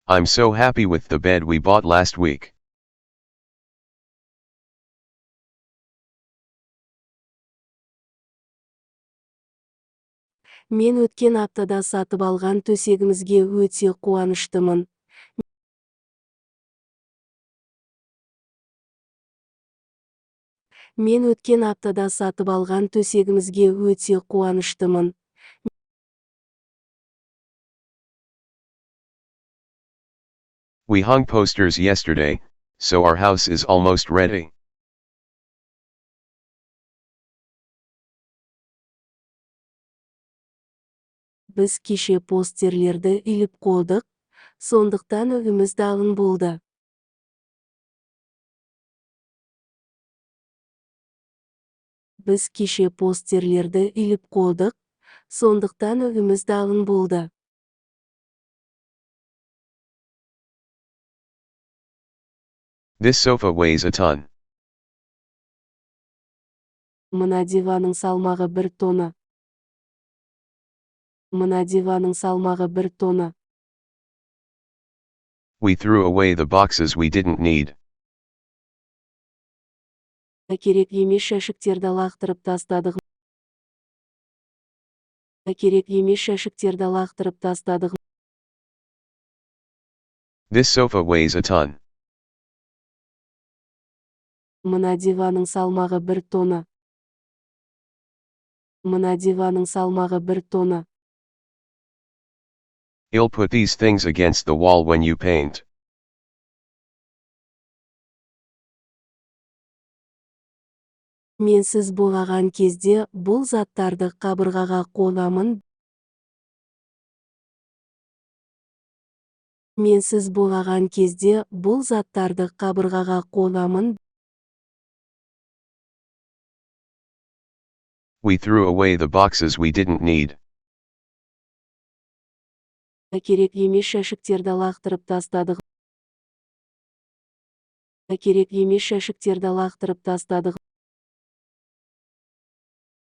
I'm so happy with the bed we bought last week. Мен өткен аптада сатып алған төсегімізге өте қуаныштымын. Мен өткен аптада сатып алған төсегімізге өте қуаныштымын. We hung posters yesterday, so our house is almost ready. Біз кеше постерлерді іліп қойдық, сондықтан үйіміз дайын болды. Біз кеше постерлерді іліп қойдық, сондықтан үйіміз дайын болды. This sofa weighs a ton. Мына диванның салмағы 1 тонна. Мына диванның салмағы 1 тонна. We threw away the boxes we didn't need. Керек емес жәшіктерді лақтырып тастадық. Керек емес жәшіктерді лақтырып тастадық. This sofa weighs a ton. Мына диванның салмағы 1 тонна. Мына диванның салмағы 1 тонна. You'll put these things against the wall when you paint. Мен сіз бояған кезде бұл заттарды қабырғаға қоямын. Мен сіз бояған кезде бұл заттарды қабырғаға қоямын. We threw away the boxes we didn't need. Керек емес жәшіктерді лақтырып тастадық. Керек емес жәшіктерді лақтырып тастадық.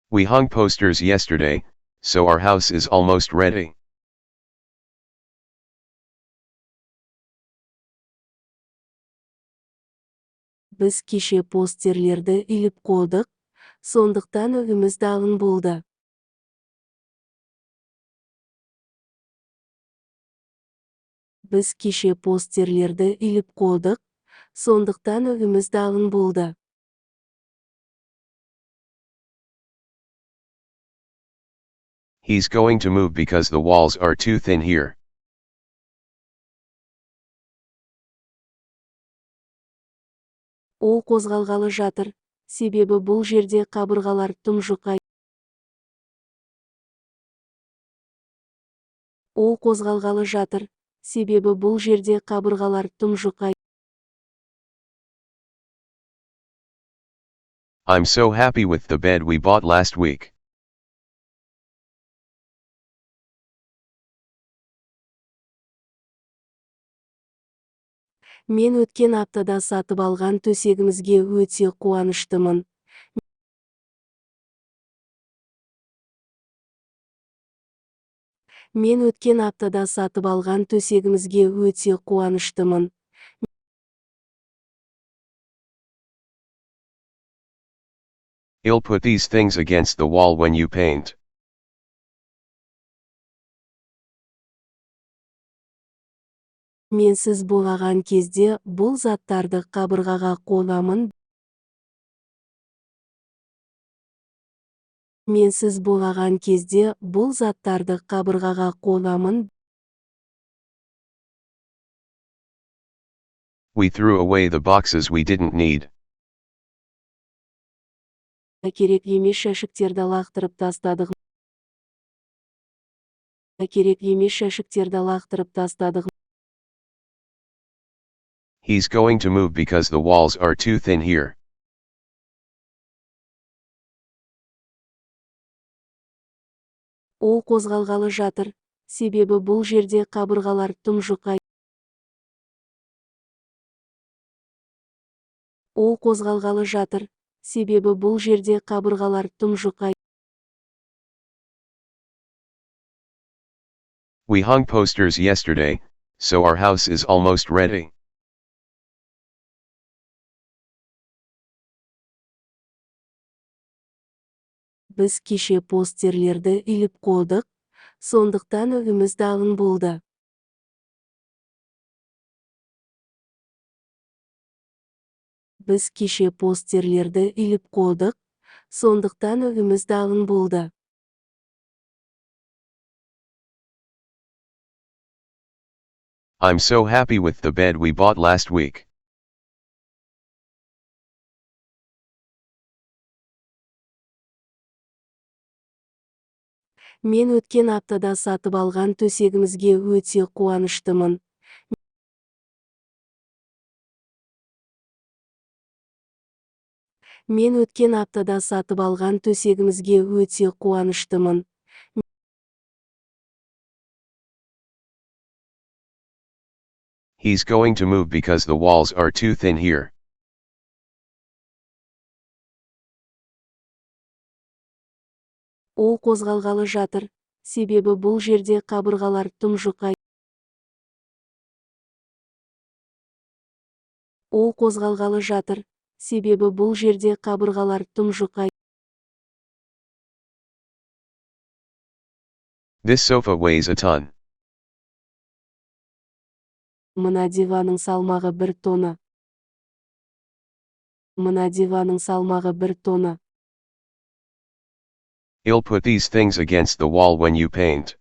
We hung posters yesterday, so our house is almost ready. Біз кеше постерлерді іліп қойдық, сондықтан үйіміз дайын болды. Біз кеше постерлерді іліп қойдық, сондықтан үйіміз дайын болды. He's going to move because the walls are too thin here. Ол қозғалғалы жатыр, себебі бұл жерде қабырғалар тым жұқа. Ол қозғалғалы жатыр, себебі бұл жерде қабырғалар тым жұқа. I'm so happy with the bed we bought last week. Мен өткен аптада сатып алған төсегімізге өте қуаныштымын. Мен өткен аптада сатып алған төсегімізге өте қуаныштымын. You'll put these things against the wall when you paint. Мен сіз бояған кезде бұл заттарды қабырғаға қоямын. Мен сіз бояған кезде бұл заттарды қабырғаға қоямын. We threw away the boxes we didn't need. Керек емес жәшіктерді лақтырып тастадық. Керек емес жәшіктерді лақтырып тастадық. He's going to move because the walls are too thin here. Ол қозғалғалы жатыр, себебі бұл жерде қабырғалар тым жұқа. Ол қозғалғалы жатыр, себебі бұл жерде қабырғалар тым жұқа. We hung posters yesterday, So our house is almost ready. Біз кеше постерлерді иліп қойдық, сондықтан үйіміз дайын болды. Біз кеше постерлерді иліп қойдық, сондықтан үйіміз дайын болды. I'm so happy with the bed we bought last week. Мен өткен аптада сатып алған төсегімізге өте қуаныштымын. Мен өткен аптада сатып алған төсегімізге өте қуаныштымын. He's going to move because the walls are too thin here. Ол қозғалғалы жатыр, себебі бұл жерде қабырғалар тым жұқа. Ол қозғалғалы жатыр, себебі бұл жерде қабырғалар тым жұқа. This sofa weighs a ton. Мына диванның салмағы 1 тонна. Мына диванның салмағы 1 тонна. You'll put these things against the wall when you paint.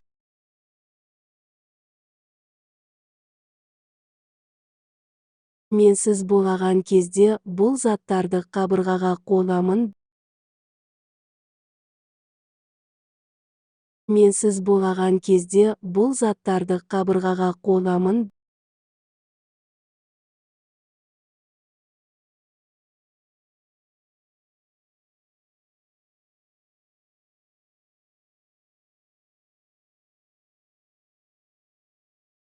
Мен сіз бояған кезде бұл заттарды қабырғаға қоямын. Мен сіз бояған кезде бұл заттарды қабырғаға қоямын.